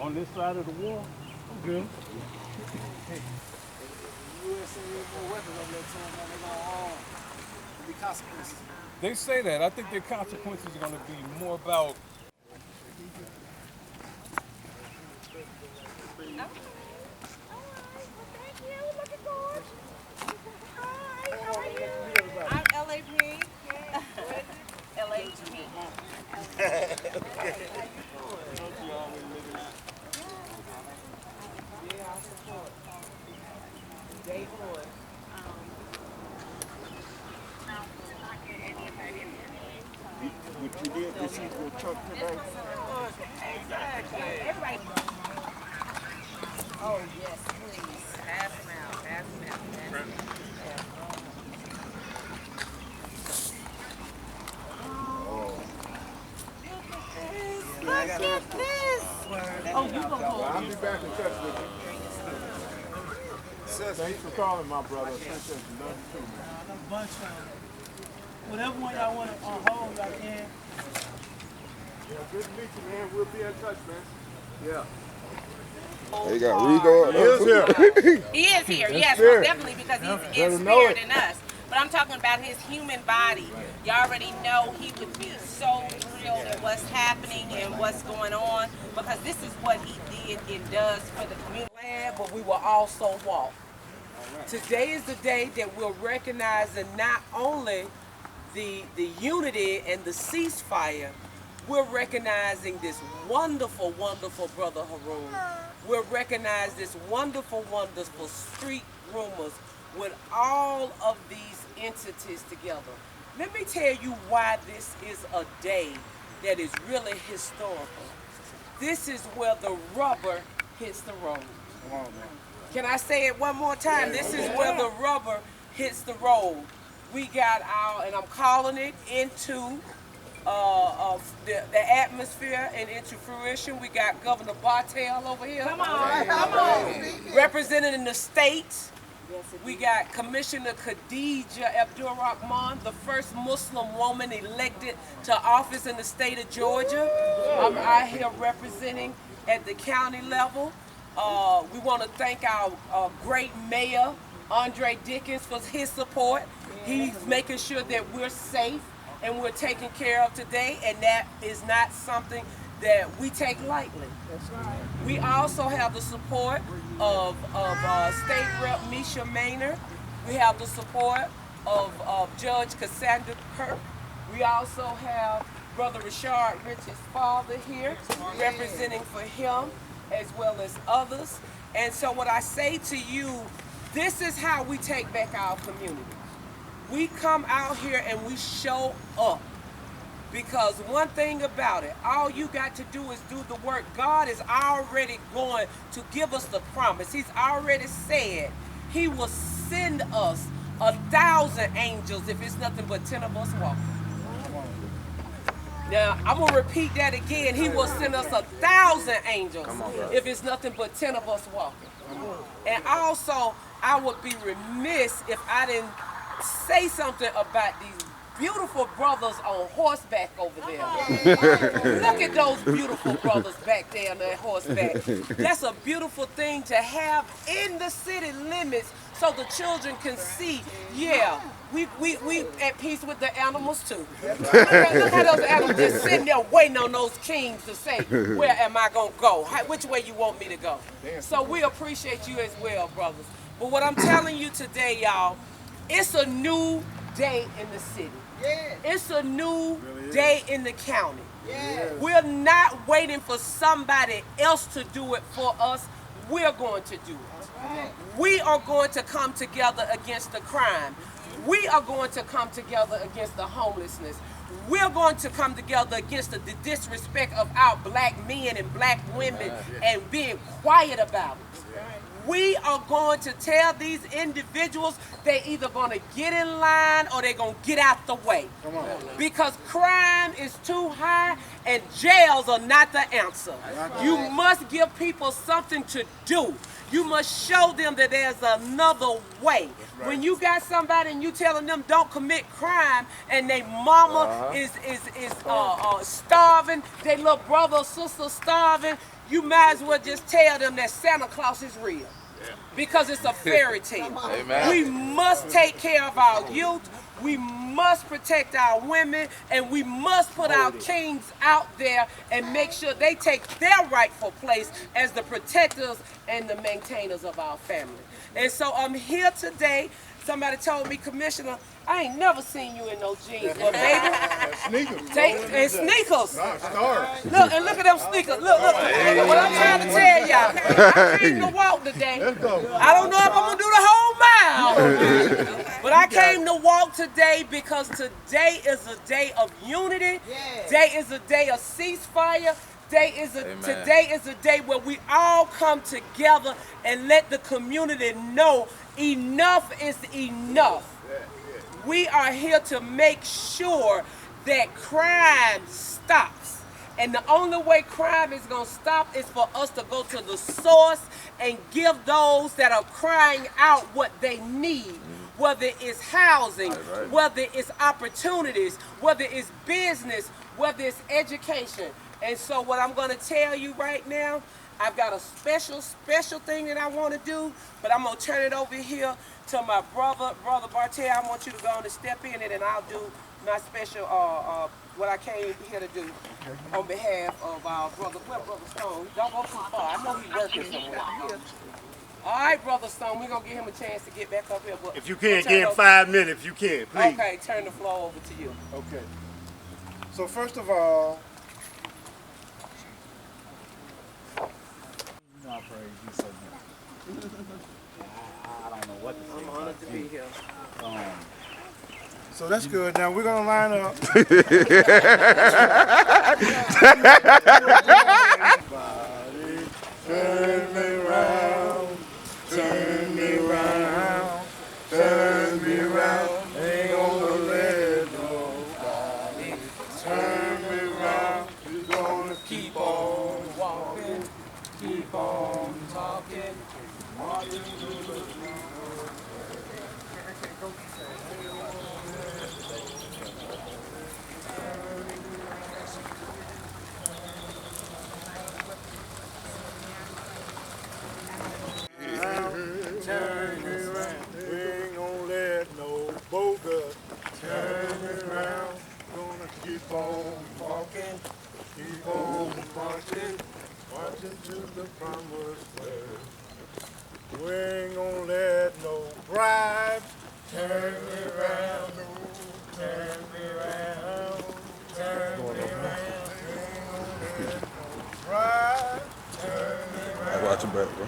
On this side of the wall? I'm good. They say that. I think their consequences are going to be more about. I'm LAP. LHP. Day one. What you did this equal truck today? Everybody. Oh, yes, please. Pass them out. Pass them out. Pass them out. Look at this. Oh, you gonna hold I'll be back in touch with you. Thanks for calling, my brother. Thanks for love you too, man. A bunch of them. Whatever one y'all want to hold, I can. Yeah, good to meet you, man. We'll be in touch, man. Yeah. They got Rigo. He is here. He is here, yes, spirit. most definitely, because he's Better in know spirit it. in us. But I'm talking about his human body. You already know he would be so thrilled at what's happening and what's going on, because this is what he did and does for the community. But we will also walk. Today is the day that we're recognizing not only the unity and the ceasefire, we're recognizing this wonderful, wonderful brother Haroon. We're recognizing this wonderful, wonderful street rumors with all of these entities together. Let me tell you why this is a day that is really historical. This is where the rubber hits the road. Come on, man. Can I say it one more time? This is where the rubber hits the road. We got our, and I'm calling it into the atmosphere and into fruition. We got Governor Bartel over here. Come on. Representing the state. We got Commissioner Khadija Abdul Rahman, the first Muslim woman elected to office in the state of Georgia. I'm out here representing at the county level. We want to thank our great mayor, Andre Dickens, for his support. He's making sure that we're safe and we're taken care of today, and that is not something that we take lightly. That's right. We also have the support of State Rep Misha Maynard. We have the support of Judge Cassandra Kirk. We also have Brother Rashard Rich's father here, representing for him as well as others. And so what I say to you, this is how we take back our community. We come out here and we show up. Because one thing about it, all you got to do is do the work. God is already going to give us the promise. He's already said he will send us 1,000 angels if it's nothing but 10 of us walking. Now, I'm going to repeat that again. He will send us 1,000 angels if it's nothing but 10 of us walking. And also, I would be remiss if I didn't say something about these beautiful brothers on horseback over there. Look at those beautiful brothers back there on that horseback. That's a beautiful thing to have in the city limits so the children can see, yeah, we at peace with the animals too. Look how those animals just sitting there waiting on those kings to say, where am I going to go? Which way you want me to go? So we appreciate you as well, brothers. But what I'm telling you today, y'all, it's a new day in the city. It's a new day in the county. We're not waiting for somebody else to do it for us. We're going to do it. We are going to come together against the crime. We are going to come together against the homelessness. We're going to come together against the disrespect of our black men and black women and being quiet about it. We are going to tell these individuals they either going to get in line or they're going to get out the way. Because crime is too high and jails are not the answer. You must give people something to do. You must show them that there's another way. When you got somebody and you telling them don't commit crime, and their mama is starving, their little brother or sister starving, you might as well just tell them that Santa Claus is real. Because it's a fairy tale. Amen. We must take care of our youth. We must protect our women, and we must put our kings out there and make sure they take their rightful place as the protectors and the maintainers of our family. And so I'm here today. Somebody told me, Commissioner, I ain't never seen you in no jeans, but baby, Sneakers. and sneakers. Stars. Look at them sneakers. Look what I'm trying to tell y'all. I came to walk today. Let's go. I don't know if I'm gonna do the whole mile, but I came to walk today because today is a day of unity. Today is a day of ceasefire. Today is a day where we all come together and let the community know enough is enough. We are here to make sure that crime stops. And the only way crime is going to stop is for us to go to the source and give those that are crying out what they need. Whether it's housing, whether it's opportunities, whether it's business, whether it's education. And so what I'm going to tell you right now, I've got a special thing that I want to do, but I'm going to turn it over here to my brother Bartel. I want you to go on and step in it, and I'll do my special, what I came here to do on behalf of our brother Stone. Don't go too far. I know he's working somewhere. All right, Brother Stone, we're going to give him a chance to get back up here. But If you can, give him 5 minutes if you can, please. Okay, turn the floor over to you. Okay. So first of all, I don't know what to say. I'm honored to be here. so that's good. Now we're gonna line up. Turn me round, turn me round, turn me round. Ain't gonna let nobody turn me round. You're gonna keep on walking, keep on talking, marching through the turn me around. We ain't gonna let no bogus turn me around. Gonna keep on walking, keep on marching, marching to the promised land. We ain't gonna let no bribes turn me around. Turn me around, turn me around. We ain't gonna let no bribes turn me around. Watch your back, bro.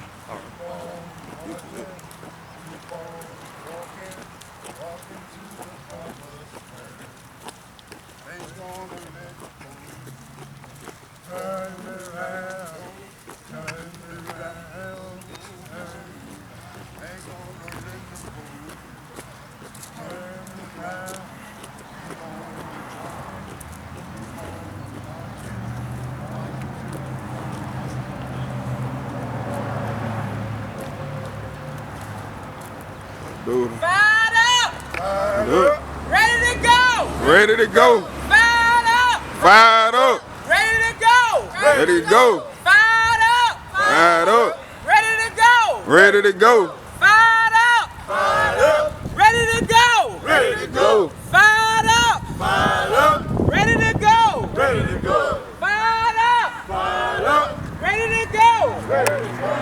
Dude. Fired up! Look. Ready to go! Ready to go. Fired up! Fired up. Ready to go! Ready to go. Fired up! Fired up. Ready to go! Ready to go. Fired up! Fired up, Ready to go! ready to go, Fired up! fired up, Ready to go! ready to go, Fired up! fired up, Ready to go! ready to go.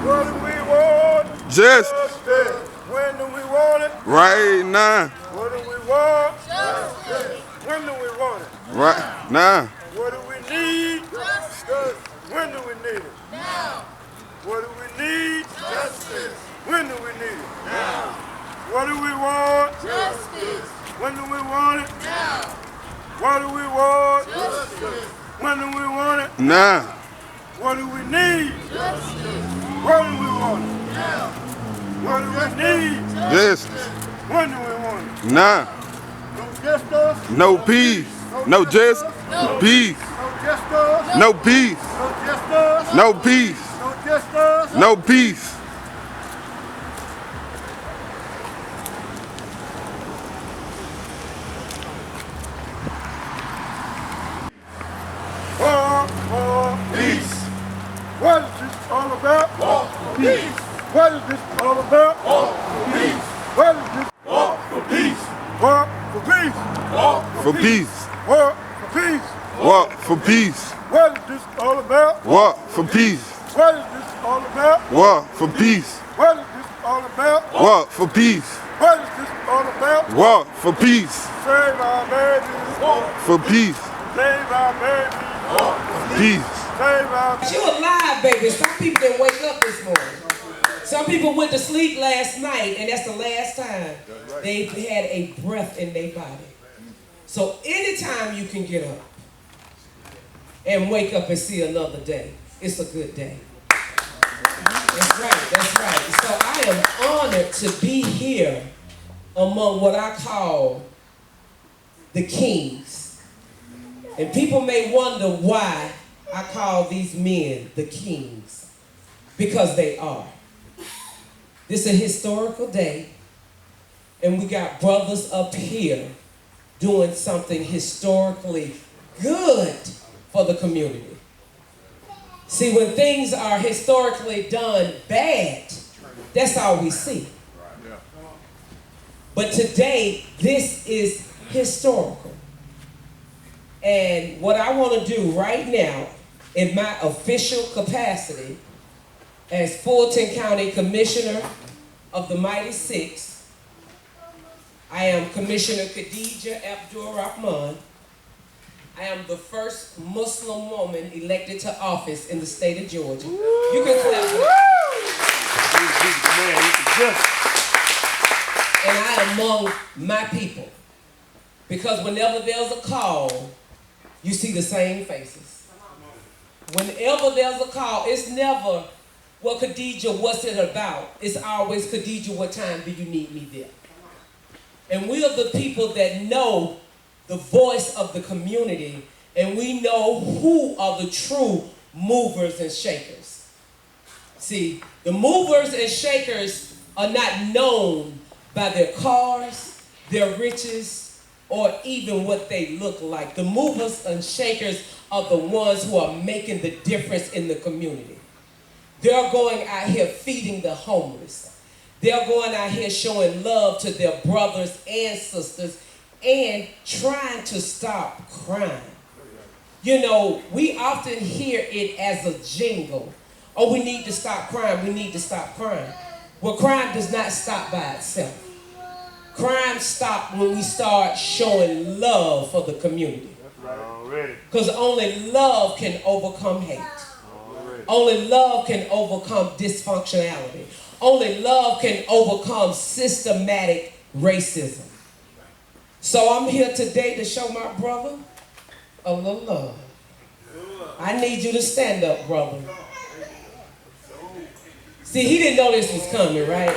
What do we want? Just Justice. When do we want it? right now. What do we want? Justice. When do we want it? Right now. What do we need? Justice. When do we need it? Now. What do we need? Justice. When do we need it? Now. What do we want? Justice. When do we want it? Now. What do we want? Justice. When do we want it? Now. What do we need? Justice. When do we want it? Now. What do we need? Justice. When do we want it? Now. No justice. No peace. No justice. Peace. No No jesters. peace. No jesters. No peace. No jesters. No peace. War for peace. What is this all about? War for peace. What is this all about? War for peace. What is this? War for peace. War for peace. War For peace. War for peace. Walk for peace. What is this all about? Walk for peace. What is this all about? Walk for peace. What is this all about? Walk for peace. What is this all about? Walk for peace. Save our babies. For peace. Save our babies. Peace. Save our You alive, baby. Some people didn't wake up this morning. Some people went to sleep last night, and that's the last time they had a breath in their body. So anytime you can get up and wake up and see another day, it's a good day. That's right, that's right. So I am honored to be here among what I call the kings. And people may wonder why I call these men the kings. Because they are. This is a historical day, and we got brothers up here doing something historically good for the community. See, when things are historically done bad, that's all we see. But today, this is historical. And what I want to do right now, in my official capacity as Fulton County Commissioner of the Mighty Six, I am Commissioner Khadija Abdul Rahman. I am the first Muslim woman elected to office in the state of Georgia. You can clap for that. And I am among my people. Because whenever there's a call, you see the same faces. Whenever there's a call, it's never, well, Khadija, what's it about? It's always, Khadija, what time do you need me there? And we are the people that know the voice of the community, and we know who are the true movers and shakers. See, the movers and shakers are not known by their cars, their riches, or even what they look like. The movers and shakers are the ones who are making the difference in the community. They're going out here feeding the homeless. They're going out here showing love to their brothers and sisters and trying to stop crime. You know, we often hear it as a jingle. Oh, we need to stop crime. We need to stop crime. Well, crime does not stop by itself. Crime stops when we start showing love for the community. Because only love can overcome hate. Only love can overcome dysfunctionality. Only love can overcome systematic racism. So I'm here today to show my brother a little love. I need you to stand up, brother. See, he didn't know this was coming, right?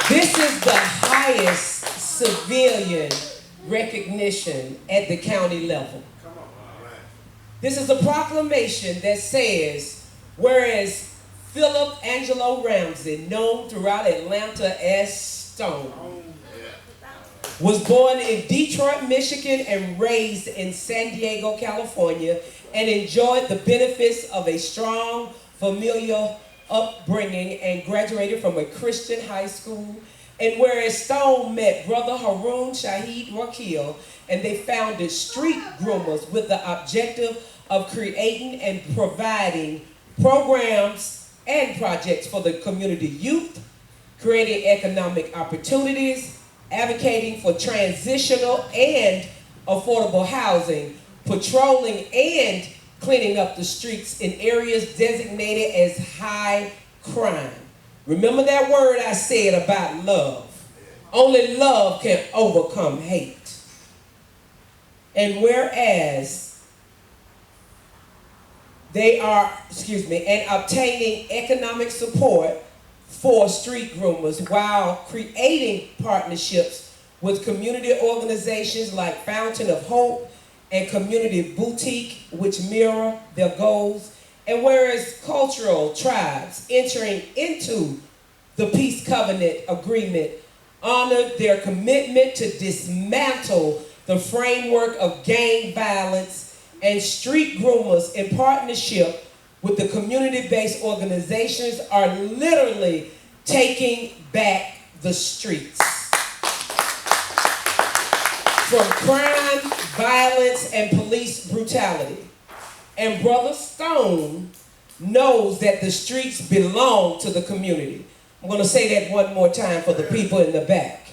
This is the highest civilian recognition at the county level. This is a proclamation that says, whereas Philip Angelo Ramsey, known throughout Atlanta as Stone, was born in Detroit, Michigan, and raised in San Diego, California, and enjoyed the benefits of a strong familial upbringing and graduated from a Christian high school. And whereas Stone met brother Haroon Shahid Wakil, and they founded Street Groomers with the objective of creating and providing programs and projects for the community youth, creating economic opportunities, advocating for transitional and affordable housing, patrolling and cleaning up the streets in areas designated as high crime. Remember that word I said about love. Only love can overcome hate. And whereas they are, and obtaining economic support for street groomers while creating partnerships with community organizations like Fountain of Hope and Community Boutique, which mirror their goals. And whereas cultural tribes entering into the Peace Covenant Agreement honor their commitment to dismantle the framework of gang violence and street groomers in partnership with the community-based organizations are literally taking back the streets. From crime, violence, and police brutality. And Brother Stone knows that the streets belong to the community. I'm going to say that one more time for the people in the back.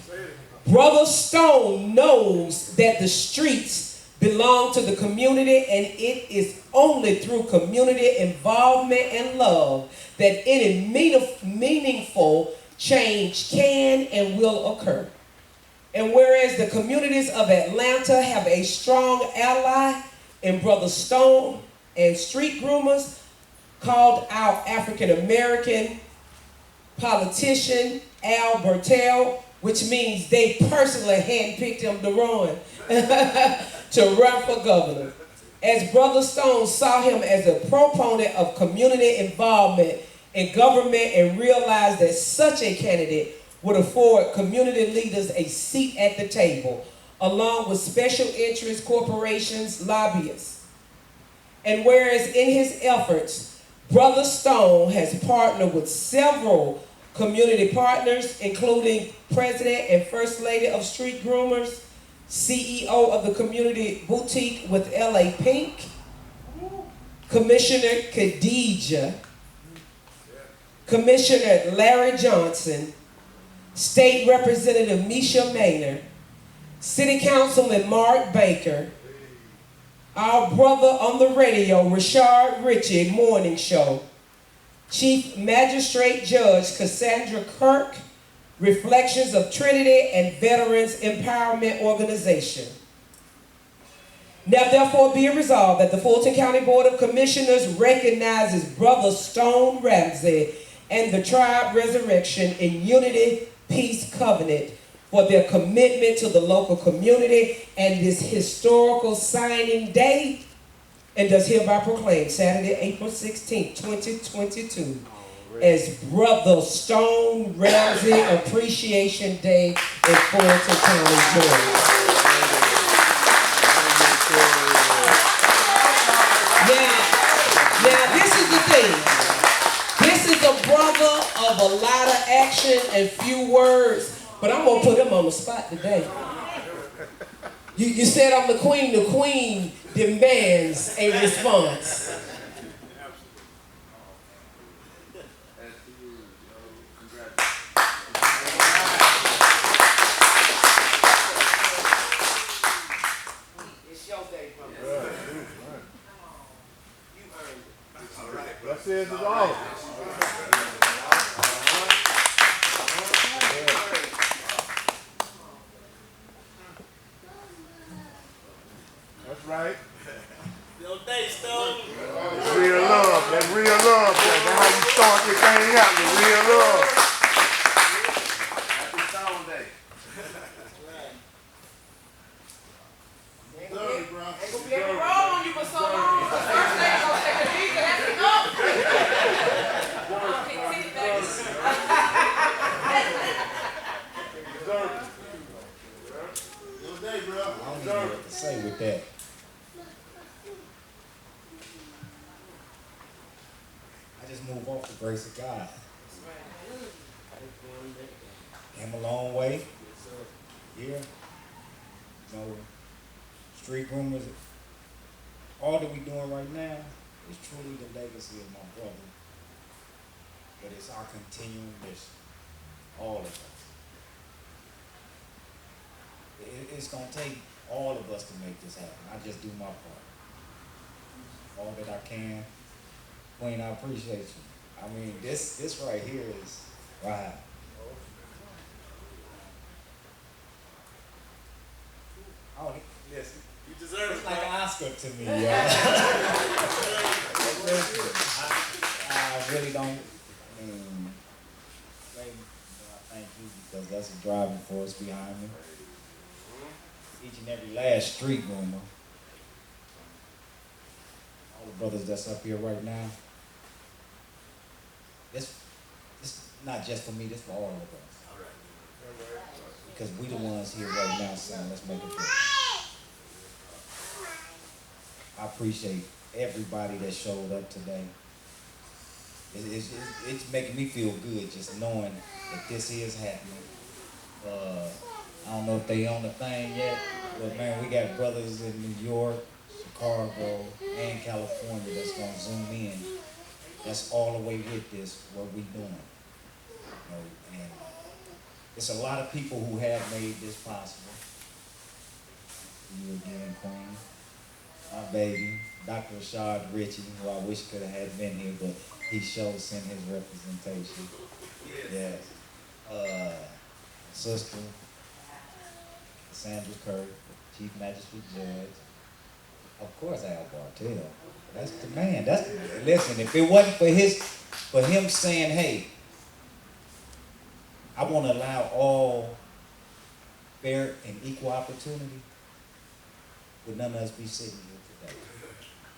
Brother Stone knows that the streets belong to the community, and it is only through community involvement and love that any meaningful change can and will occur. And whereas the communities of Atlanta have a strong ally in Brother Stone and street groomers called our African American politician Al Bertel, which means they personally handpicked him to run for governor. As Brother Stone saw him as a proponent of community involvement in government and realized that such a candidate would afford community leaders a seat at the table, along with special interest corporations, lobbyists. And whereas in his efforts, Brother Stone has partnered with several community partners, including President and First Lady of Street Groomers, CEO of the Community Boutique with LA Pink, Commissioner Khadija, Commissioner Larry Johnson, State Representative Misha Maynard, City Councilman Mark Baker, our brother on the radio, Rashard Ritchie, Morning Show, Chief Magistrate Judge Cassandra Kirk, Reflections of Trinity, and Veterans Empowerment Organization. Now therefore be it resolved that the Fulton County Board of Commissioners recognizes Brother Stone Ramsey and the Tribe Resurrection in Unity Peace Covenant for their commitment to the local community and this historical signing day, and does hereby proclaim Saturday, April 16, 2022 as Brother Stone Ramsey Appreciation Day in Fulton County, Georgia. Now this is the thing. This is a brother of a lot of action and few words, but I'm gonna put him on the spot today. You said I'm the queen. The queen demands a response. It's your day, brother. You earned it. All right. That says it all. That's right. Your day, Stone. That's real love. That's real love. That's how you start this thing out. The real love. Happy Stone Day. Ain't gonna be able to roll on you for so long. The first thing gonna take a knee, that's enough. Good day, bro. I don't even know what to say with that. I just move off the grace of God. Came a long way. Yeah. You know, street groomers, all that we're doing right now is truly the legacy of my brother. But it's our continuing mission. All of us. It's going to take all of us to make this happen. I just do my part. All that I can. Queen, I appreciate you. I mean, this right here is right. Oh, listen. You deserve It's it. like an Oscar to me, y'all. Listen, I really don't. I mean, I thank you because that's a driving force behind me. each and every last street rumor. All the brothers that's up here right now. This not just for me, this for all of us. Because we the ones here right now saying, let's make it good. I appreciate everybody that showed up today. It's making me feel good just knowing that this is happening. I don't know if they on the thing yet, but man, we got brothers in New York, Chicago, and California that's gonna zoom in. That's all the way with this, what we doing. You know, and it's a lot of people who have made this possible. You again, Queen. My baby, Dr. Rashad Ritchie, who I wish could have had been here, but he sure sent his representation. Yes. Sister, Sandra Kirk, Chief Magistrate Judge. Of course, Al Bartell. That's the man. Listen, if it wasn't for him saying, hey, I want to allow all fair and equal opportunity, would none of us be sitting here today?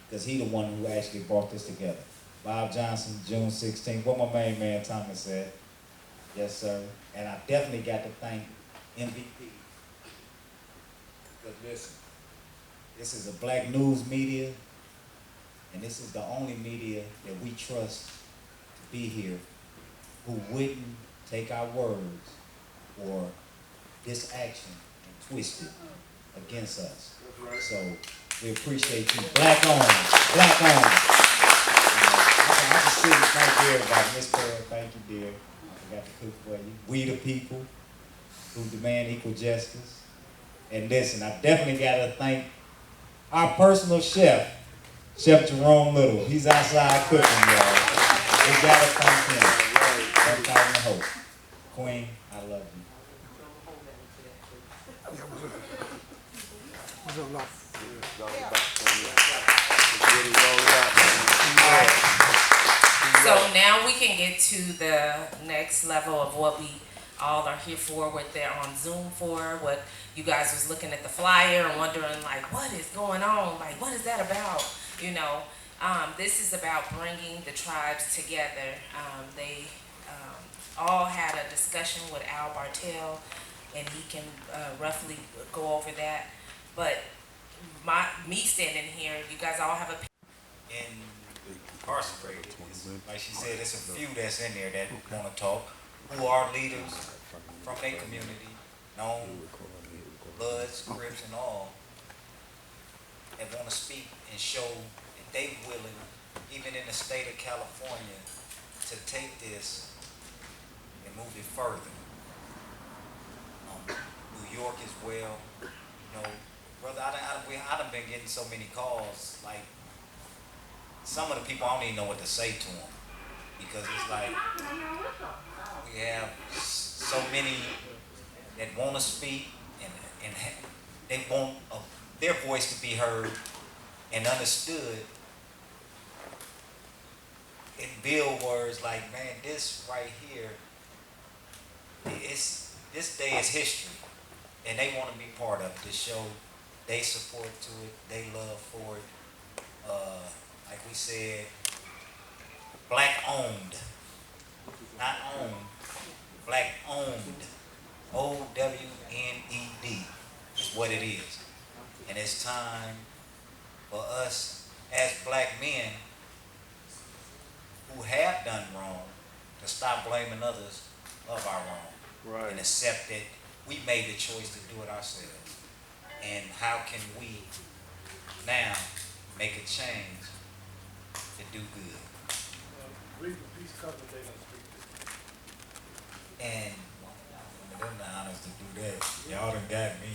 Because he the one who actually brought this together. Bob Johnson, June 16th. What my main man Thomas said. Yes, sir. And I definitely got to thank MVP. Because listen, this is a black news media, and this is the only media that we trust to be here who wouldn't take our words or this action and twist it against us. So we appreciate you. Black on, black on. I can see it. Thank you, everybody. Miss Pearl, thank you, dear. I forgot to cook for you. We the people who demand equal justice. And listen, I definitely got to thank our personal chef, Chef Jerome Little. He's outside cooking, y'all. We got to thank him. That's out the hope. Queen, I love you. So now we can get to the next level of what we all are here for, what they're on Zoom for, what you guys was looking at the flyer and wondering like, what is going on? Like, what is that about? You know, this is about bringing the tribes together. They all had a discussion with Al Bartell, and he can roughly go over that. But me standing here, you guys all have a Incarcerated. Like she said, there's a few that's in there that want to talk, who are leaders from their community, known Bloods, Crips, and all, that want to speak and show that they willing, even in the state of California, to take this and move it further. New York as well. You know, brother, I done been getting so many calls, like, some of the people I don't even know what to say to them, because it's like we have so many that want to speak and they want their voice to be heard and understood in build words like, man, this right here, this day is history, and they want to be part of it to show they support to it, they love for it. Like we said, black owned, not owned, black owned, OWNED is what it is. And it's time for us as black men who have done wrong to stop blaming others of our wrong. Right. And accept that we made the choice to do it ourselves. And how can we now make a change to do good? And them the honors to do that. Y'all done got me.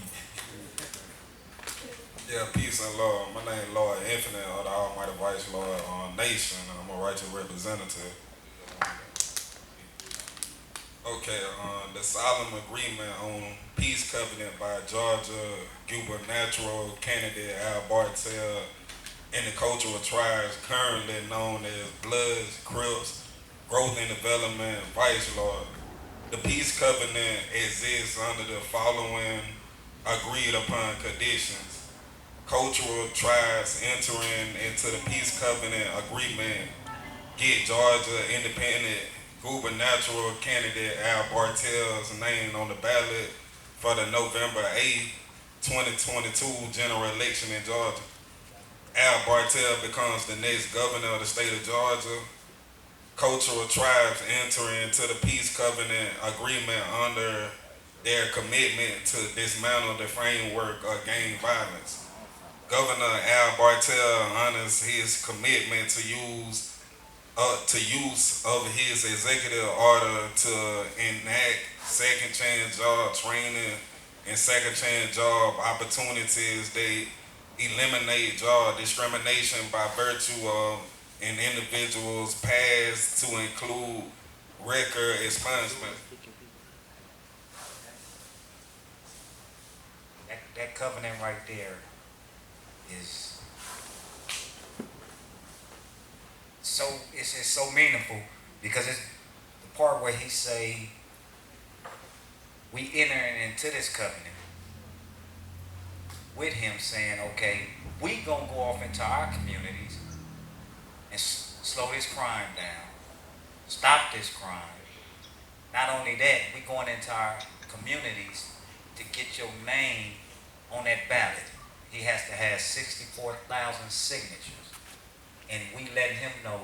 Yeah, peace and love. My name is Lord Infinite, or the Almighty Vice Lord Nation, and I'm a righteous representative. Okay, the solemn agreement on peace covenant by Georgia gubernatorial candidate Al Bartell and the cultural tribes currently known as Bloods, Crips, Growth and Development, Vice Lord. The peace covenant exists under the following agreed upon conditions. Cultural tribes entering into the peace covenant agreement get Georgia independent gubernatorial candidate Al Bartel's name on the ballot for the November 8th, 2022 general election in Georgia. Al Bartel becomes the next governor of the state of Georgia. Cultural tribes enter into the peace covenant agreement under their commitment to dismantle the framework of gang violence. Governor Al Bartel honors his commitment to use of his executive order to enact second chance job training and second chance job opportunities that eliminate job discrimination by virtue of an individual's past to include record expungement. That covenant right there is it's so meaningful because it's the part where he say we entering into this covenant with him saying, okay, we gonna go off into our communities and slow this crime down, stop this crime. Not only that, we going into our communities to get your name on that ballot. He has to have 64,000 signatures. And we letting him know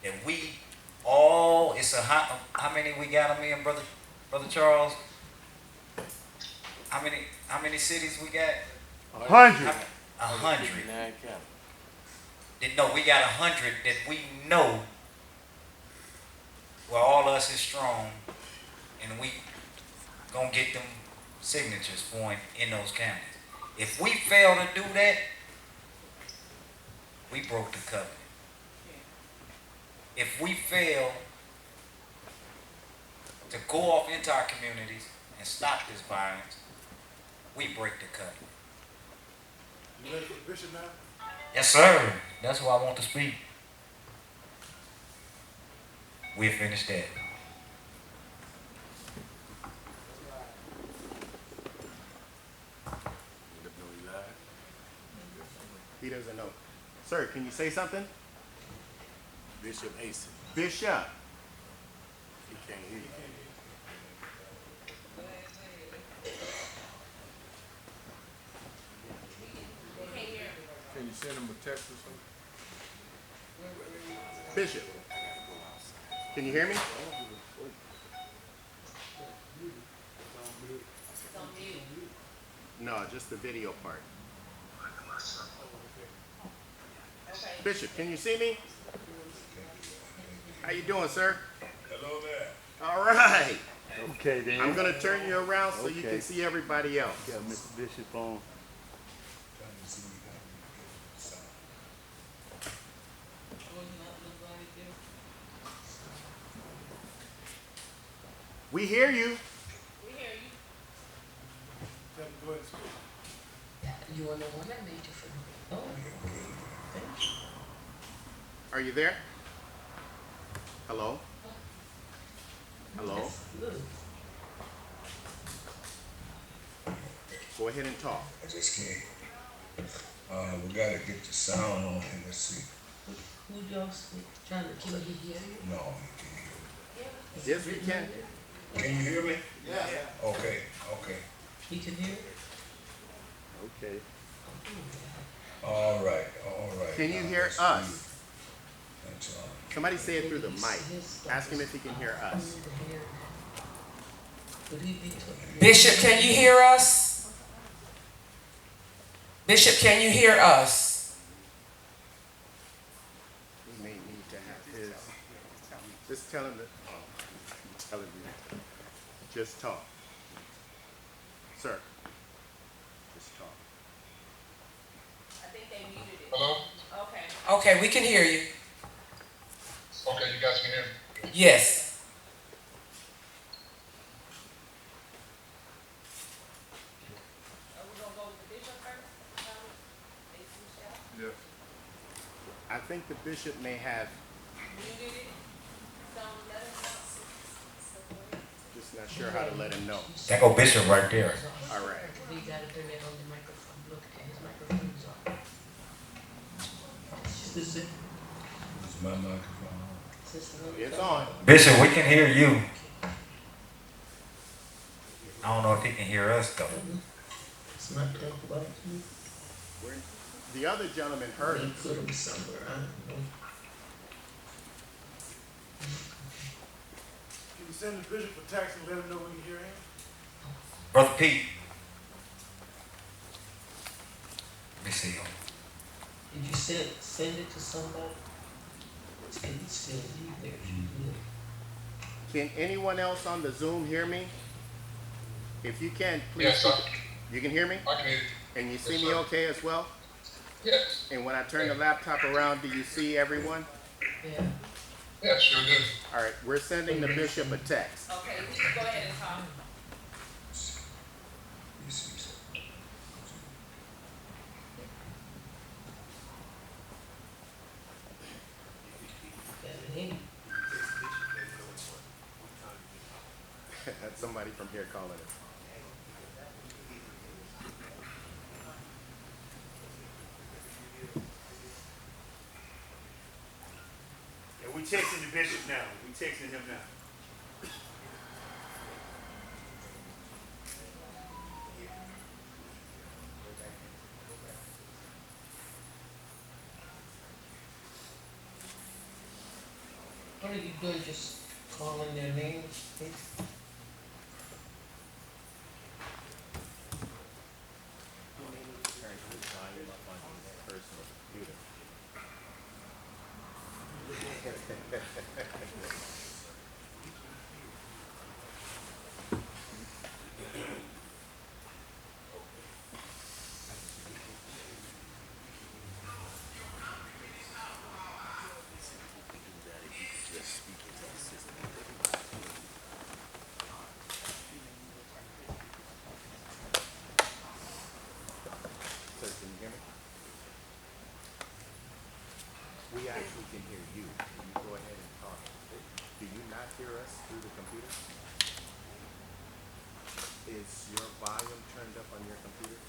that we all, how many we got me and Brother Charles? How many cities we got? 100. 100. No, we got 100 that we know where all of us is strong and we gonna get them signatures for him in those counties. If we fail to do that, we broke the covenant. If we fail to go off into our communities and stop this violence, we break the covenant. You ready for the bishop now? Yes, sir. That's why I want to speak. We'll finish that. He doesn't know. Sir, can you say something? Bishop Ace. Bishop. He can't hear you. Can you send him a text or something? Bishop. Can you hear me? No, just the video part. Bishop, can you see me? How you doing, sir? Hello there. All right. Okay, then. I'm going to turn you around so you Okay. can see everybody else. Got Mr. Bishop on. We hear you. Tell him to go ahead and speak. You are the one that made you for me. Oh, thank you. Are you there? Hello? Hello? Look. Go ahead and talk. I just can't. We gotta get the sound on him. Let's see. Who y'all trying to kill he hear you? No, he can't Yes, we can. hear me. Can you hear me? Yeah. Okay, okay. He can hear? Okay. All right, all right. Can you Now, hear let's us? see. That's all. Somebody say it through the mic. Ask him if he can hear us. Bishop, can you hear us? Bishop, can you hear us? We may need to have his. Just tell him that. Oh, I'm telling you. Just talk. Sir. Just talk. I think they muted it. Hello? Okay. Okay, we can hear you. Okay, you guys can hear me? Yes. Yeah. I think the bishop may have. just not sure how to let him know. That go Bishop right there. All right. You gotta turn that on the microphone. Look at his microphone's on. Is it? Is my microphone? It's on. Bishop, we can hear you. I don't know if he can hear us though. It's not talk about you. The other gentleman heard You it. put him somewhere, I don't know. Can you send the bishop a text and let him know when you hear him? Brother Pete. Let me see him. Did you send it to somebody? Can you still leave there if you would? Can anyone else on the Zoom hear me? If you can, please. Yes, sir. You can hear me? I can hear you. And you see Yes, me sir. okay as well? Yes. And when I turn the laptop around, do you see everyone? Yeah. Yes, sure do. All right, we're sending the bishop a text. Okay, we can go ahead and talk. You see, sir. Gotta hear you. That's somebody from here calling it. Yeah, we texting the bishop now. We texting him now. What are you doing, just calling their names? Turn his volume up on his personal computer. Sir, can you hear me? We actually can hear you. Can you go ahead and talk? Do you not hear us through the computer? Is your volume turned up on your computer?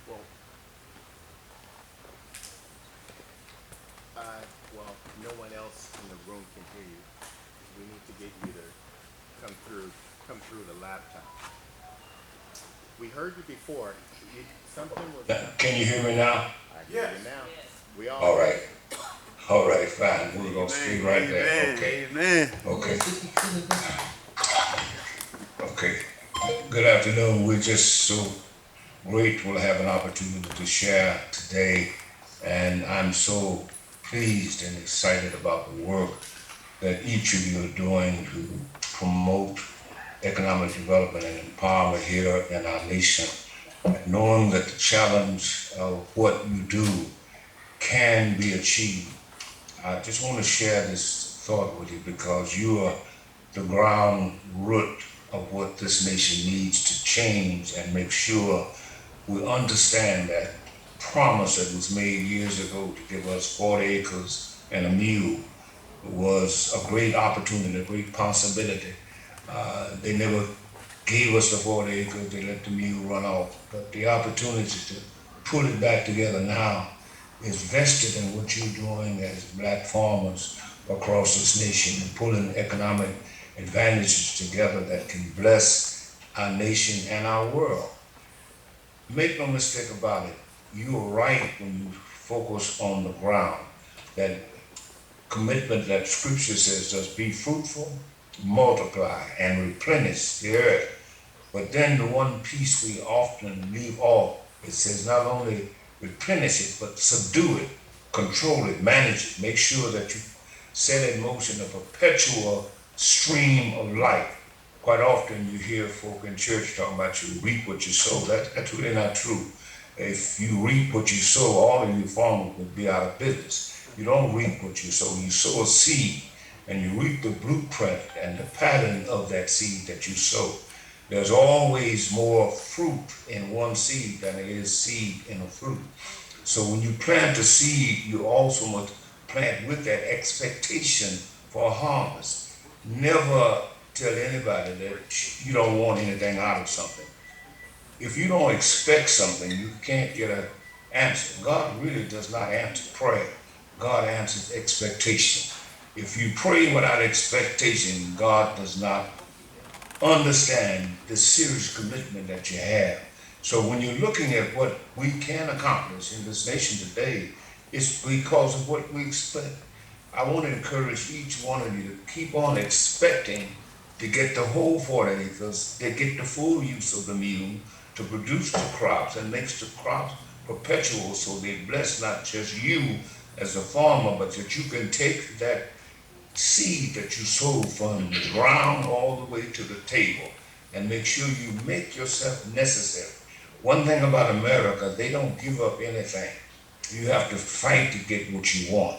Well, well, no one else in the room can hear you. We need to get you to come through the laptop. We heard you before. Something was. Can you hear me now? I hear you now. We all. All right. All right, fine. We're gonna stay right there. Okay. Amen. Okay. Okay. Good afternoon. We're just so grateful to have an opportunity to share today, and I'm so pleased and excited about the work that each of you are doing to promote economic development and empowerment here in our nation. Knowing that the challenge of what you do can be achieved. I just want to share this thought with you because you are the ground root of what this nation needs to change and make sure we understand that promise that was made years ago to give us 40 acres and a mule was a great opportunity, a great possibility. They never gave us the 40 acres, they let the mule run off. But the opportunity to put it back together now is vested in what you're doing as black farmers across this nation and pulling economic advantages together that can bless our nation and our world. Make no mistake about it, you are right when you focus on the ground. That commitment that scripture says does be fruitful, multiply, and replenish the earth. But then the one piece we often leave off, it says not only replenish it, but subdue it, control it, manage it, make sure that you set in motion a perpetual stream of life. Quite often you hear folk in church talking about you reap what you sow. That's really not true. If you reap what you sow, all of you farmers would be out of business. You don't reap what you sow. You sow a seed and you reap the blueprint and the pattern of that seed that you sow. There's always more fruit in one seed than there is seed in a fruit. So when you plant a seed, you also must plant with that expectation for a harvest. Never tell anybody that you don't want anything out of something. If you don't expect something, you can't get an answer. God really does not answer prayer. God answers expectation. If you pray without expectation, God does not understand the serious commitment that you have. So when you're looking at what we can accomplish in this nation today, it's because of what we expect. I want to encourage each one of you to keep on expecting to get the whole 40 acres, to get the full use of the mule, to produce the crops and makes the crops perpetual, so they bless not just you as a farmer, but that you can take that seed that you sowed from the ground all the way to the table and make sure you make yourself necessary. One thing about America, they don't give up anything. You have to fight to get what you want.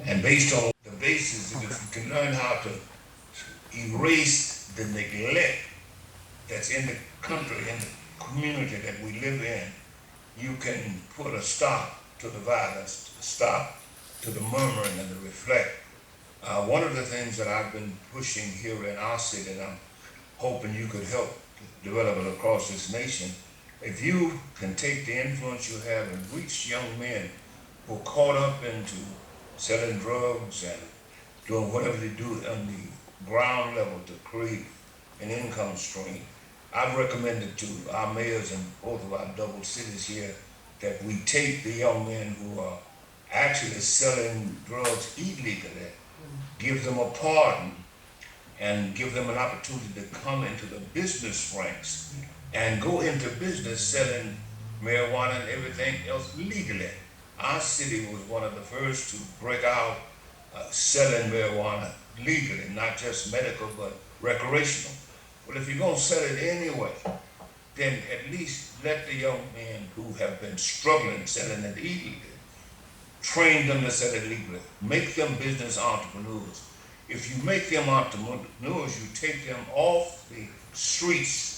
And based on the basis that if you can learn how to erase the neglect that's in the country, in the community that we live in, you can put a stop to the violence, a stop to the murmuring and the reflect. One of the things that I've been pushing here in our city, and I'm hoping you could help develop it across this nation, if you can take the influence you have and reach young men who are caught up into selling drugs and doing whatever they do on the ground level to create an income stream, I've recommended to our mayors in both of our double cities here that we take the young men who are actually selling drugs illegally, give them a pardon, and give them an opportunity to come into the business ranks and go into business selling marijuana and everything else legally. Our city was one of the first to break out selling marijuana legally, not just medical, but recreational. Well, if you're going to sell it anyway, then at least let the young men who have been struggling selling it illegally, train them to sell it legally. Make them business entrepreneurs. If you make them entrepreneurs, you take them off the streets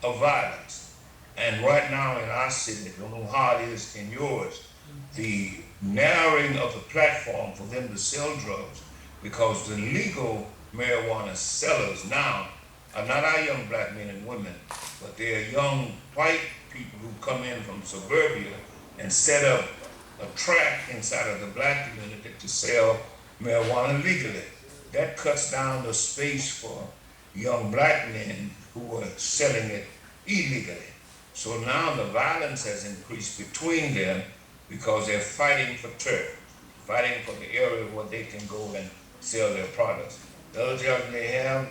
of violence. And right now in our city, I don't know how it is in yours, the narrowing of the platform for them to sell drugs, because the legal marijuana sellers now are not our young black men and women, but they're young white people who come in from suburbia and set up a track inside of the black community to sell marijuana legally. That cuts down the space for young black men who are selling it illegally. So now the violence has increased between them because they're fighting for turf, fighting for the area where they can go and sell their products. The other job they have,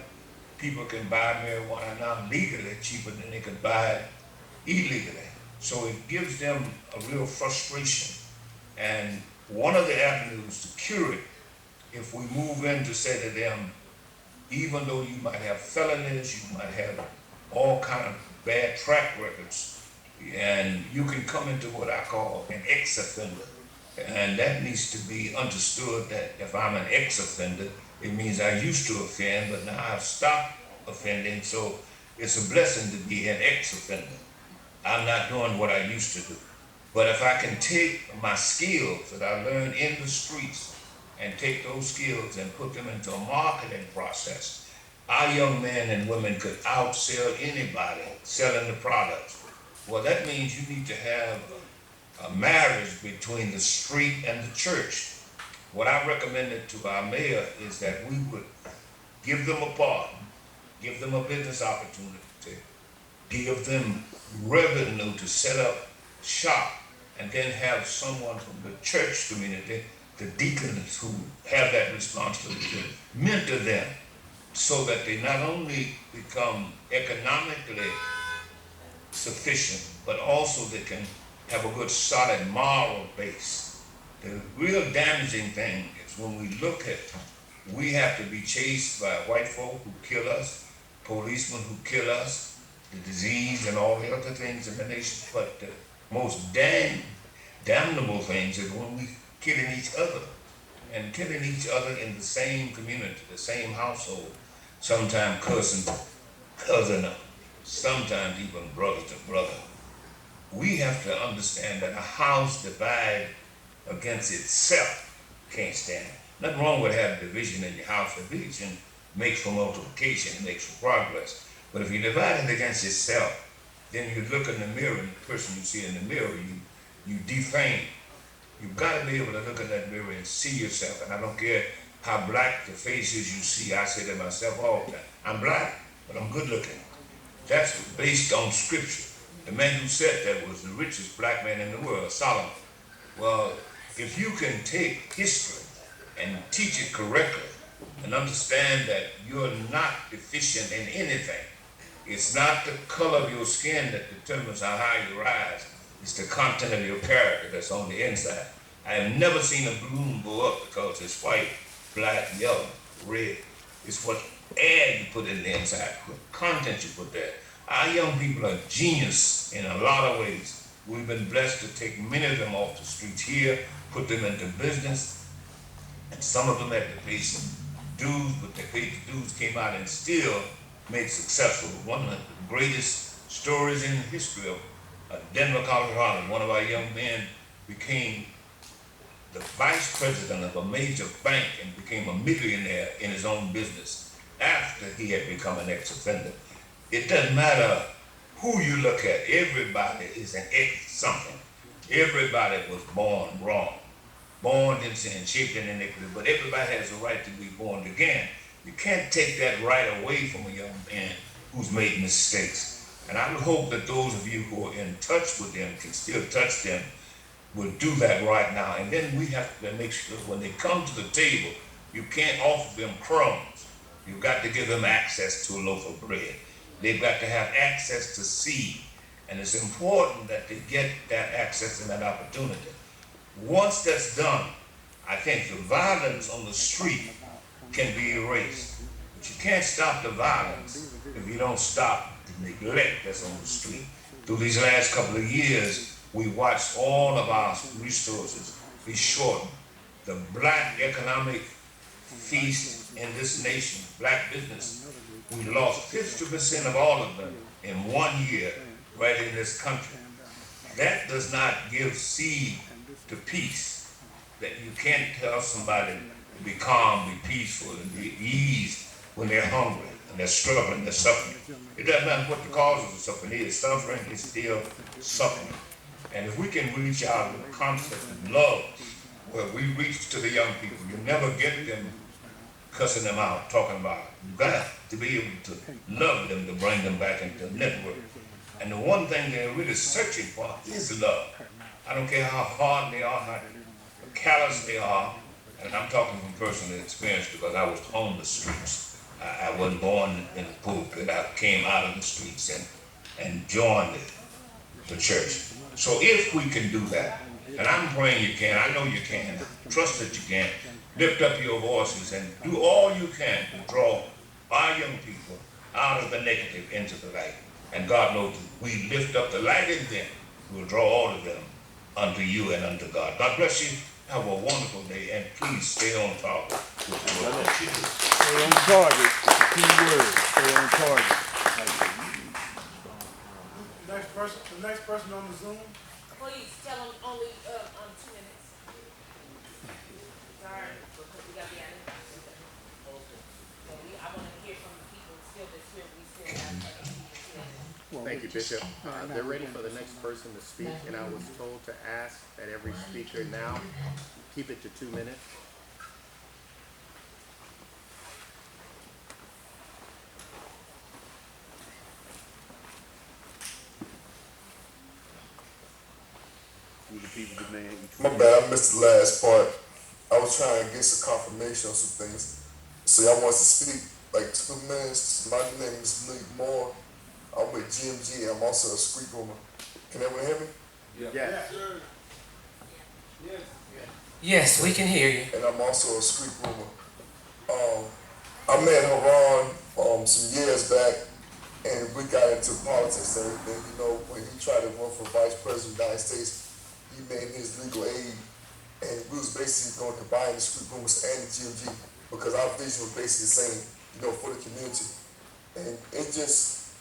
people can buy marijuana now legally cheaper than they could buy it illegally. So it gives them a real frustration. And one of the avenues to cure it, if we move in to say to them, even though you might have felonies, you might have all kind of bad track records, and you can come into what I call an ex-offender. And that needs to be understood that if I'm an ex-offender, it means I used to offend, but now I've stopped offending, so it's a blessing to be an ex-offender. I'm not doing what I used to do. But if I can take my skills that I learned in the streets and take those skills and put them into a marketing process, our young men and women could outsell anybody selling the products. Well, that means you need to have a marriage between the street and the church. What I recommended to our mayor is that we would give them a pardon, give them a business opportunity, give them revenue to set up shop, and then have someone from the church community, the deacons who have that responsibility, to mentor them so that they not only become economically sufficient, but also they can have a good solid moral base. The real damaging thing is when we look at, we have to be chased by white folk who kill us, policemen who kill us, the disease and all the other things in the nation, but the most damnable things is when we killing each other, and killing each other in the same community, the same household, sometimes cousin, sometimes even brother to brother. We have to understand that a house divided against itself can't stand. Nothing wrong with having division in your house. Division makes for multiplication, it makes for progress. But if you divide it against yourself, then you look in the mirror, and the person you see in the mirror, you defame. You've got to be able to look in that mirror and see yourself. And I don't care how black the face is you see. I say to myself all the time, I'm black, but I'm good looking. That's based on scripture. The man who said that was the richest black man in the world, Solomon. Well, if you can take history and teach it correctly and understand that you're not deficient in anything, it's not the color of your skin that determines how high you rise. It's the content of your character that's on the inside. I have never seen a balloon go up because it's white, black, yellow, red. It's what air you put in the inside, what content you put there. Our young people are genius in a lot of ways. We've been blessed to take many of them off the streets here, put them into business, and some of them had to pay some dues, but they paid the dues, came out and still made successful. One of the greatest stories in the history of Denver, Colorado, one of our young men became the vice president of a major bank and became a millionaire in his own business after he had become an ex-offender. It doesn't matter who you look at, everybody is an ex-something. Everybody was born wrong, born in sin, shaped in iniquity, but everybody has a right to be born again. You can't take that right away from a young man who's made mistakes. And I would hope that those of you who are in touch with them, can still touch them, will do that right now. And then we have to make sure when they come to the table, you can't offer them crumbs. You've got to give them access to a loaf of bread. They've got to have access to seed. And it's important that they get that access and that opportunity. Once that's done, I think the violence on the street can be erased. But you can't stop the violence if you don't stop the neglect that's on the street. Through these last couple of years, we watched all of our resources be shortened. The black economic feast in this nation, black business, we lost 50% of all of them in 1 year right in this country. That does not give seed to peace. That you can't tell somebody to be calm, be peaceful, and be eased when they're hungry and they're struggling, they're suffering. It doesn't matter what the causes of suffering is. Suffering is still suffering. And if we can reach out with a concept of love, where we reach to the young people, you never get them cussing them out, talking about it. You've got to be able to love them to bring them back into the network. And the one thing they're really searching for is love. I don't care how hard they are, how callous they are, and I'm talking from personal experience because I was on the streets. I wasn't born in the pulpit. I came out of the streets and joined the church. So if we can do that, and I'm praying you can, I know you can, trust that you can, lift up your voices and do all you can to draw our young people out of the negative into the light. And God knows we lift up the light in them, we'll draw all of them unto you and unto God. God bless you. Have a wonderful day, and please stay on target with the work that you do. Stay on target. Key word. Stay on target. The next person on the Zoom. Please tell them only 2 minutes. Sorry, because we got to be out of here. So I want to hear from the people still that's here. We still have other people here. Thank you, Bishop. They're ready for the next person to speak, and I was told to ask that every speaker now keep it to 2 minutes. My bad, I missed the last part. I was trying to get some confirmation on some things. So y'all wants to speak like 2 minutes. My name is Luke Moore. I'm with GMG. I'm also a street groomer. Can everyone hear me? Yes. Yes, we can hear you. And I'm also a street groomer. I met Haran some years back, and we got into politics and everything. You know, when he tried to run for vice president of the United States, he made his legal aid, and we was basically going to combine the street groomers and the GMG because our vision was basically the same, you know, for the community. And it's just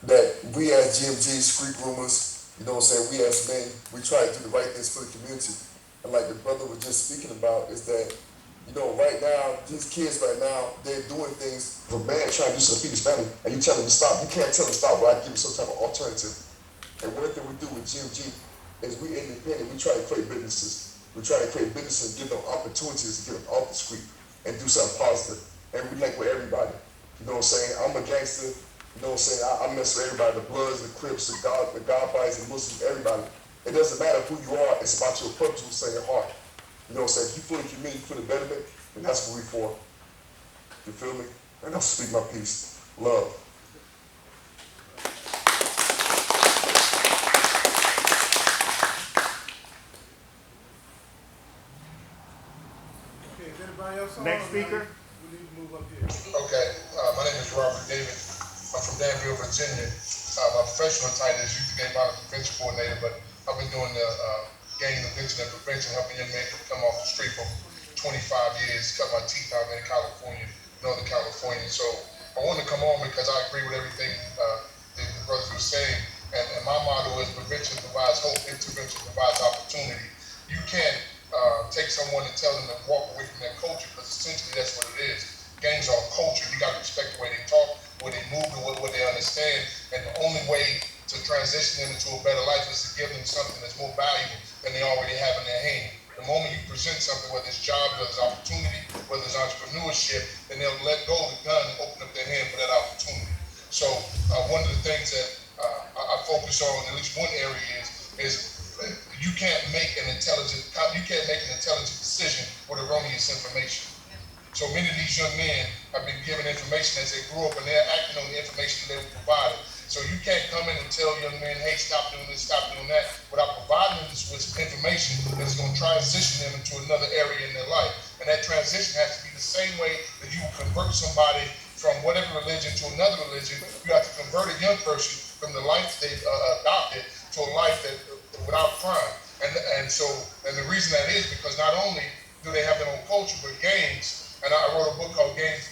that we as GMG, Street Rumors, you know what I'm saying, we as men, we try to do the right things for the community. And like the brother was just speaking about is that, you know, right now, these kids right now, they're doing things. If a man trying to do something to feed his family and you tell him to stop, you can't tell him to stop, but I give you some type of alternative. And one thing we do with GMG is we independent, we try to create businesses. We try to create businesses and give them opportunities to get them off the street and do something positive. And we link with everybody. You know what I'm saying? I'm a gangster. You know what I'm saying? I mess with everybody, the Bloods, the Crips, the Godfathers, the Muslims, everybody. It doesn't matter who you are, it's about your purpose, what's in your heart. You know what I'm saying? If you feel the community, you feel the betterment, then that's what we for. You feel me? And I'll speak my peace. Love. Okay, is anybody else on? Next speaker. We need to move up here. Okay, my name is Robert David. I'm from Danville, Virginia. My professional title is Youth Gang Violence Prevention Coordinator, but I've been doing the gang intervention and prevention, helping young men come off the street for 25 years, cut my teeth out in California, Northern California. So I wanted to come on because I agree with everything the brothers were saying. And my motto is prevention provides hope, intervention provides opportunity. You can't take someone and tell them to walk away from that culture, because essentially that's what it is. Gangs are culture. You got to respect the way they talk, the way they move, and what they understand. And the only way to transition them into a better life is to give them something that's more valuable than they already have in their hand. The moment you present something, whether it's job, whether it's opportunity, whether it's entrepreneurship, then they'll let go of the gun and open up their hand for that opportunity. So one of the things that I focus on, at least one area, is you can't make an intelligent decision with erroneous information. So many of these young men have been given information as they grew up, and they're acting on the information that they were provided. So you can't come in and tell young men, hey, stop doing this, stop doing that, without providing them with information that's going to transition them into another area in their life. And that transition has to be the same way that you convert somebody from whatever religion to another religion. You have to convert a young person from the life they've adopted to a life that without crime. And the reason that is because not only do they have their own culture, but gangs. And I wrote a book called Gangs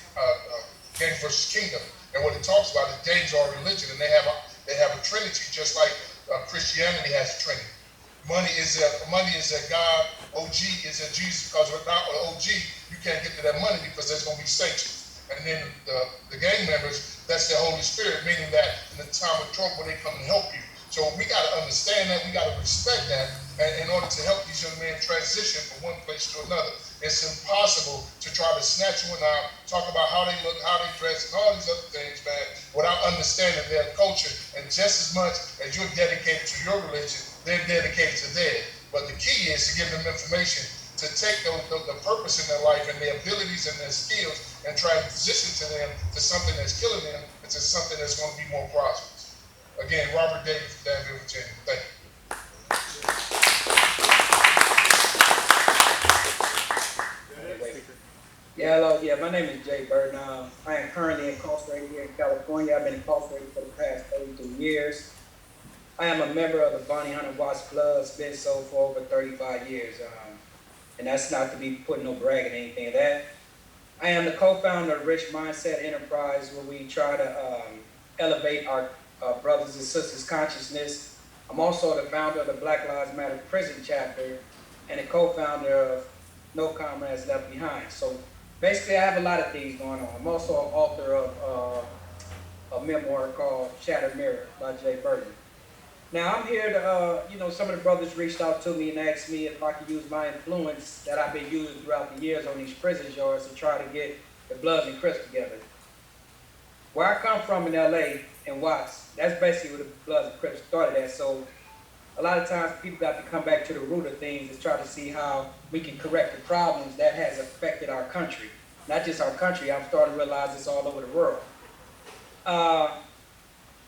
versus Kingdom. And what it talks about is gangs are a religion, and they have a trinity, just like Christianity has a trinity. Money is a God. OG is a Jesus, because without an OG, you can't get to that money because there's going to be sanctions. And then the gang members, that's their Holy Spirit, meaning that in the time of trouble, they come and help you. So we got to understand that, we got to respect that, and in order to help these young men transition from one place to another. It's impossible to try to snatch one out, talk about how they look, how they dress, and all these other things, man, without understanding their culture. And just as much as you're dedicated to your religion, they're dedicated to theirs. But the key is to give them information to take the purpose in their life and their abilities and their skills and transition to them to something that's killing them into something that's going to be more prosperous. Again, Robert Davis from Danville, Virginia. Thank you. Yeah, hello. Yeah, my name is Jay Burton. I am currently incarcerated here in California. I've been incarcerated for the past 32 years. I am a member of the Bonnie Hunter Watts Club. It's been so for over 35 years. And that's not to be putting no brag or anything of that. I am the co-founder of Rich Mindset Enterprise, where we try to elevate our brothers and sisters' consciousness. I'm also the founder of the Black Lives Matter prison chapter and a co-founder of No Comrades Left Behind. So basically, I have a lot of things going on. I'm also an author of a memoir called Shattered Mirror by Jay Burton. Now, I'm here to, some of the brothers reached out to me and asked me if I could use my influence that I've been using throughout the years on these prison yards to try to get the Bloods and Crips together. Where I come from in LA and Watts, that's basically where the Bloods and Crips started at. So a lot of times people got to come back to the root of things and try to see how we can correct the problems that has affected our country. Not just our country, I'm starting to realize it's all over the world.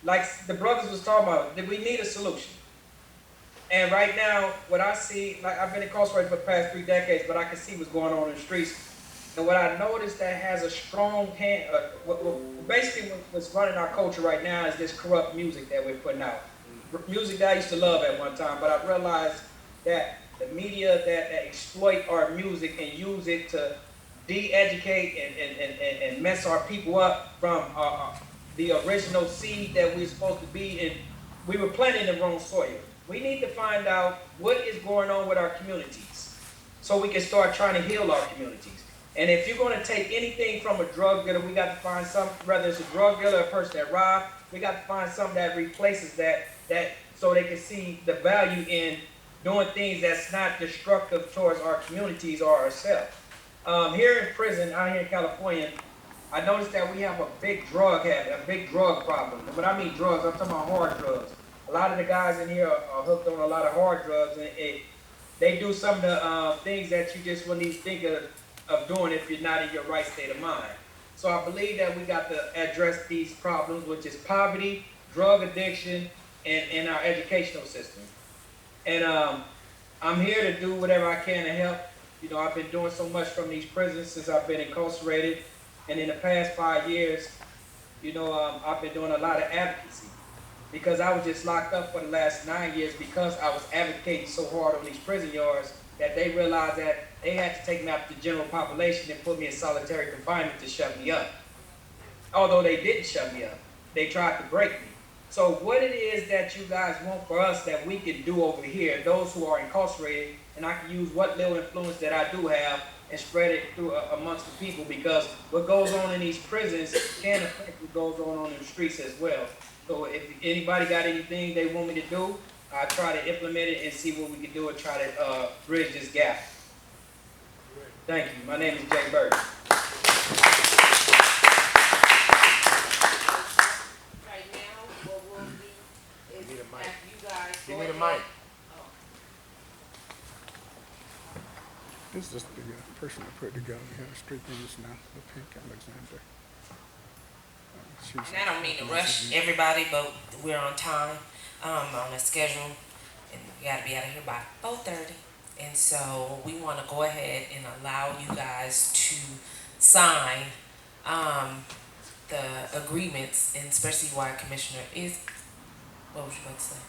Like the brothers was talking about, that we need a solution. And right now, what I see, like I've been incarcerated for the past 3 decades, but I can see what's going on in the streets. And what I noticed that has a strong hand, basically what's running our culture right now is this corrupt music that we're putting out. Music that I used to love at one time, but I realized that the media that exploit our music and use it to de-educate and mess our people up from the original seed that we're supposed to be, and we were planting the wrong soil. We need to find out what is going on with our communities so we can start trying to heal our communities. And if you're going to take anything from a drug dealer, we got to find some, whether it's a drug dealer or a person that robbed, we got to find something that replaces that so they can see the value in doing things that's not destructive towards our communities or ourselves. Here in prison, out here in California, I noticed that we have a big drug habit, a big drug problem. And when I mean drugs, I'm talking about hard drugs. A lot of the guys in here are hooked on a lot of hard drugs, and they do some of the things that you just wouldn't even think of doing if you're not in your right state of mind. So I believe that we got to address these problems, which is poverty, drug addiction, and our educational system. And I'm here to do whatever I can to help. You know, I've been doing so much from these prisons since I've been incarcerated. And in the past 5 years, you know, I've been doing a lot of advocacy because I was just locked up for the last 9 years because I was advocating so hard on these prison yards that they realized that they had to take me out to the general population and put me in solitary confinement to shut me up. Although they didn't shut me up, they tried to break me. So what it is that you guys want for us that we can do over here, those who are incarcerated, and I can use what little influence that I do have and spread it through amongst the people, because what goes on in these prisons can affect what goes on in the streets as well. So if anybody got anything they want me to do, I try to implement it and see what we can do and try to bridge this gap. Thank you. My name is Jay Bird. Right now, what we'll do is Give me the mic. have you guys Give go me the ahead. mic. This is just the person that put it together. We have street rooms now with Pink Alexander. And I don't mean to rush everybody, but we're on time, on a schedule, and we gotta be out of here by 4:30. And so we want to go ahead and allow you guys to sign the agreements, and especially while Commissioner is. What was you about to say?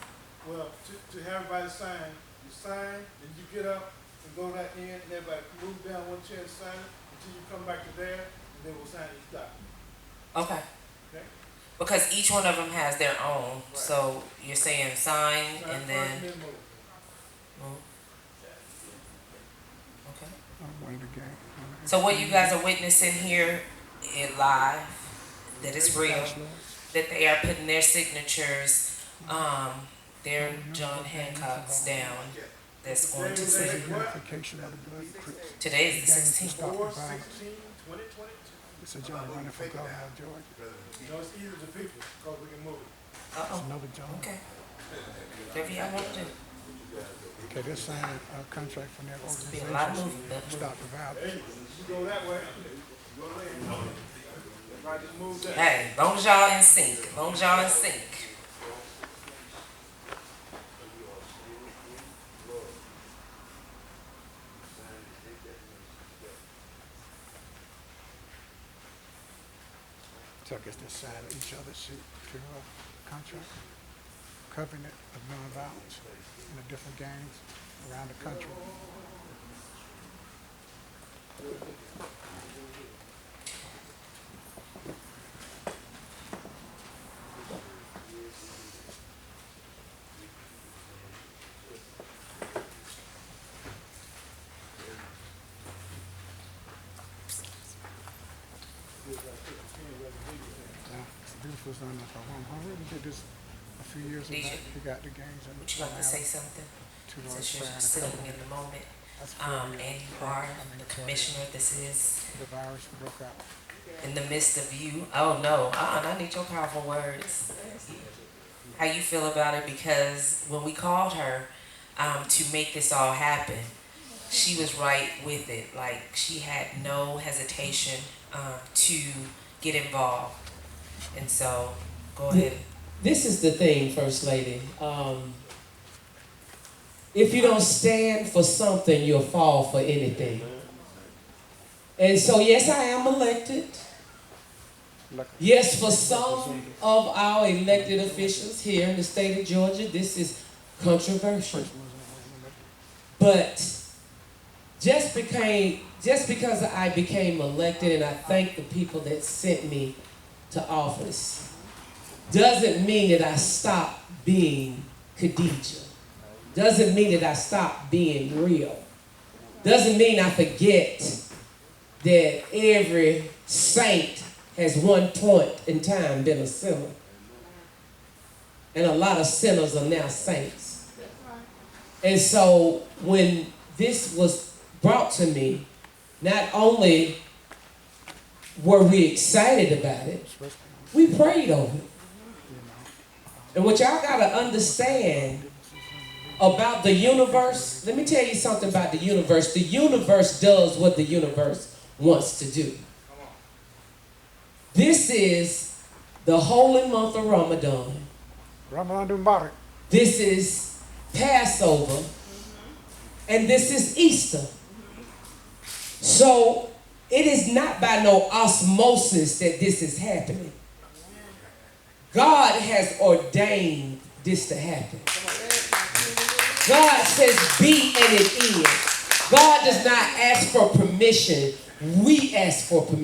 Well, to have everybody sign, you sign, then you get up and go back in, and everybody move down one chair and sign it until you come back to there, and then we'll sign each document. Okay. Okay? Because each one of them has their own. Right. So you're saying sign Sign and first then move. move. Okay. So what you guys are witnessing here live, that it's real, that they are putting their signatures, their John Hancock's down, that's going to say, today is the 16th. 4/16/2022. It's a John running for governor of Georgia. You know, it's easy to people because we can move it. Uh-oh. Another John. Okay. Whatever y'all want to do. Okay, they're signing a contract from that Must be a lot of organization. movement. Stop the violence. Hey, you go that way. Go ahead. Everybody just move that. Hey, as long as y'all in sync, as long as y'all in sync. So I guess they're signing each other's sheet to contract, covenant of nonviolence in the different gangs around the country. This was on I really did this a few years ago. He got the gangs in the Would you like to say something? Since you're sitting in the moment, and you are the commissioner, this is the virus broke out. in the midst of you. Oh no, I need your powerful words. How you feel about it? Because when we called her to make this all happen, she was right with it. Like, she had no hesitation to get involved. And so, go ahead. This is the thing, First Lady. If you don't stand for something, you'll fall for anything. And so, yes, I am elected. Yes, for some of our elected officials here in the state of Georgia, this is controversial. But just because I became elected, and I thank the people that sent me to office, doesn't mean that I stop being Khadijah. Doesn't mean that I stop being real. Doesn't mean I forget that every saint has one point in time been a sinner. And a lot of sinners are now saints. And so when this was brought to me, not only were we excited about it, we prayed over it. And what y'all gotta understand about the universe, let me tell you something about the universe. The universe does what the universe wants to do. This is the holy month of Ramadan. Ramadan Mubarak. This is Passover. And this is Easter. So it is not by no osmosis that this is happening. God has ordained this to happen. God says be and it is. God does not ask for permission. We ask for permission.